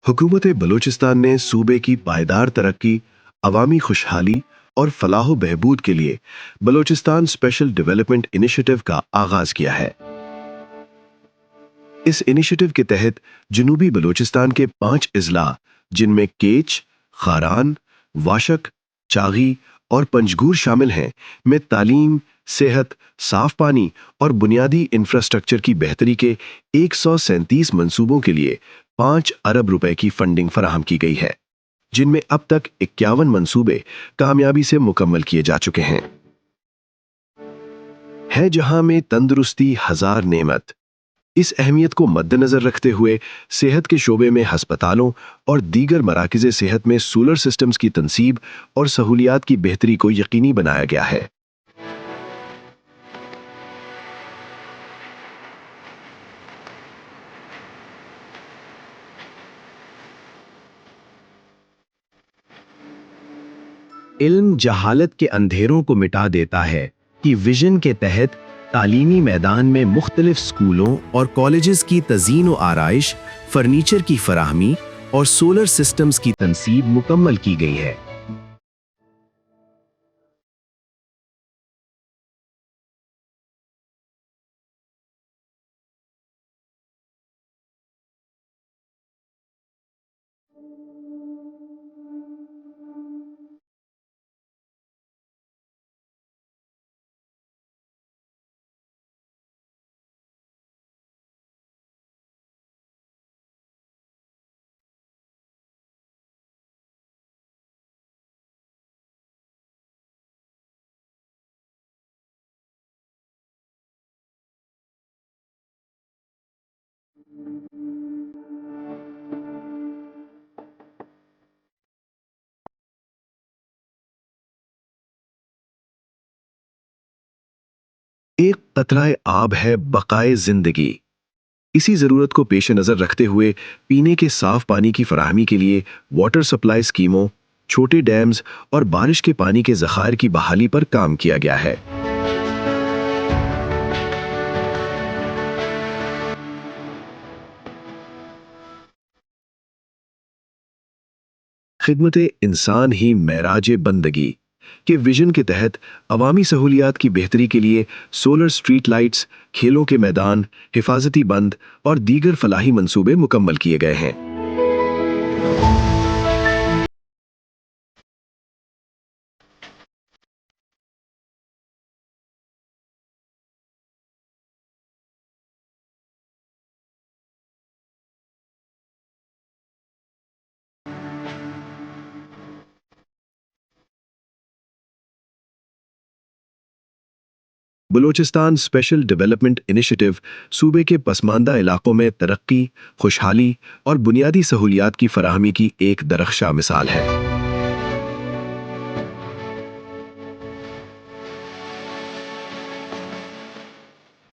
हुकूमत बलूचिस्तान ने सूबे की पायदार तरक्की, अवामी खुशहाली और फलाह व बहबूद के लिए बलूचिस्तान स्पेशल डेवलपमेंट इनिशिएटिव का आगाज किया है। इस इनिशिएटिव के तहत जनूबी बलूचिस्तान के 5 अजला जिनमें केच, खारान, वाशक, चागी और पंजगूर शामिल हैं, में तालीम, सेहत, साफ पानी और बुनियादी इंफ्रास्ट्रक्चर की बेहतरी के 137 मंसूबों के लिए 5 अरब रुपए की फंडिंग फराहम की गई है, जिनमें अब तक 51 मंसूबे कामयाबी से मुकम्मल किए जा चुके हैं। है जहां में तंदुरुस्ती हजार नेमत। इस अहमियत को मद्देनजर रखते हुए सेहत के शोबे में हस्पतालों और दीगर मराकज़ सेहत में सोलर सिस्टम्स की तनसीब और सहूलियात की बेहतरी को यकीनी बनाया गया है। इल्म जहालत के अंधेरों को मिटा देता है कि विजन के तहत तालीमी मैदान में मुख्तलिफ स्कूलों और कॉलेजेस की तज़ीन व आराइश, फर्नीचर की फराहमी और सोलर सिस्टम्स की तनसीब मुकम्मल की गई है। एक कतरा आब है बकाए जिंदगी। इसी जरूरत को पेश नजर रखते हुए पीने के साफ पानी की फराहमी के लिए वाटर सप्लाई स्कीमों, छोटे डैम्स और बारिश के पानी के जखायर की बहाली पर काम किया गया है। खिदमत इंसान ही महराज बंदगी के विजन के तहत अवामी सहूलियात की बेहतरी के लिए सोलर स्ट्रीट लाइट्स, खेलों के मैदान, हिफाजती बंद और दीगर फलाही मंसूबे मुकम्मल किए गए हैं। बलूचिस्तान स्पेशल डेवलपमेंट इनिशिएटिव सूबे के पसमानदा इलाकों में तरक्की, खुशहाली और बुनियादी सहूलियात की फराहमी की एक दरख्शां मिसाल है।